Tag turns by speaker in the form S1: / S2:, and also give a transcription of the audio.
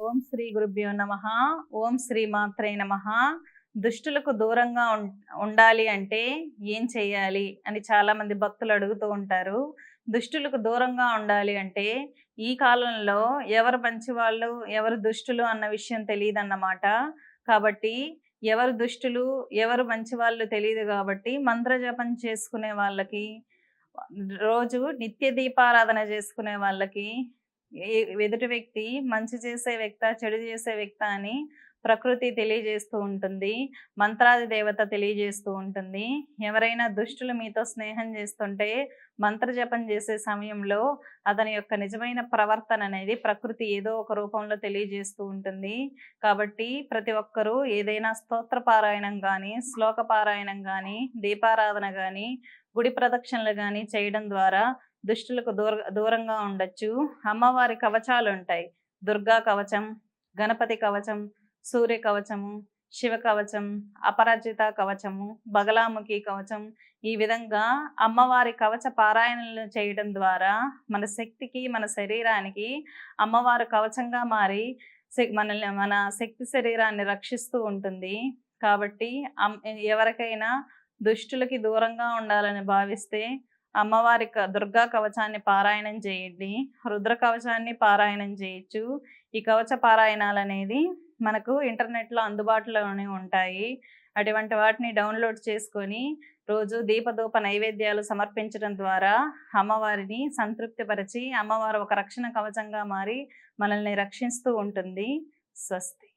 S1: ఓం శ్రీ గురుభ్యో నమః. ఓం శ్రీ మాత్రే నమః. దుష్టులకు దూరంగా ఉండాలి అంటే ఏం చేయాలి అని చాలా మంది భక్తులు అడుగుతూ ఉంటారు. దుష్టులకు దూరంగా ఉండాలి అంటే ఈ కాలంలో ఎవరు మంచివాళ్ళు, ఎవరు దుష్టులు అన్న విషయం తెలీదన్నమాట. కాబట్టి ఎవరు దుష్టులు, ఎవరు మంచివాళ్ళు తెలీదు కాబట్టి మంత్రజపం చేసుకునే వాళ్ళకి, రోజు నిత్య దీపారాధన చేసుకునే వాళ్ళకి ఎదుటి వ్యక్తి మంచి చేసే వ్యక్తా, చెడు చేసే వ్యక్తా అని ప్రకృతి తెలియజేస్తూ ఉంటుంది. మంత్రాది దేవత తెలియజేస్తూ ఉంటుంది. ఎవరైనా దుష్టులు మీతో స్నేహం చేస్తుంటే మంత్రజపం చేసే సమయంలో అతని యొక్క నిజమైన ప్రవర్తన అనేది ప్రకృతి ఏదో ఒక రూపంలో తెలియజేస్తూ ఉంటుంది. కాబట్టి ప్రతి ఒక్కరూ ఏదైనా స్తోత్ర పారాయణం కానీ, శ్లోక పారాయణం కానీ, దీపారాధన కానీ, గుడి ప్రదక్షిణలు కానీ చేయడం ద్వారా దుష్టులకు దూరంగా ఉండొచ్చు. అమ్మవారి కవచాలు ఉంటాయి. దుర్గా కవచం, గణపతి కవచం, సూర్య కవచము, శివ కవచం, అపరాజిత కవచము, బగలాముఖి కవచం. ఈ విధంగా అమ్మవారి కవచ పారాయణలు చేయడం ద్వారా మన శక్తికి, మన శరీరానికి అమ్మవారు కవచంగా మారి మన శక్తి శరీరాన్ని రక్షిస్తూ ఉంటుంది. కాబట్టి ఎవరికైనా దుష్టులకి దూరంగా ఉండాలని భావిస్తే అమ్మవారి దుర్గా కవచాన్ని పారాయణం చేయండి. రుద్ర కవచాన్ని పారాయణం చేయొచ్చు. ఈ కవచ పారాయణాలు అనేది మనకు ఇంటర్నెట్లో అందుబాటులోనే ఉంటాయి. అటువంటి వాటిని డౌన్లోడ్ చేసుకొని రోజు దీపధూప నైవేద్యాలు సమర్పించడం ద్వారా అమ్మవారిని సంతృప్తిపరిచి అమ్మవారు ఒక రక్షణ కవచంగా మారి మనల్ని రక్షిస్తూ ఉంటుంది. స్వస్తి.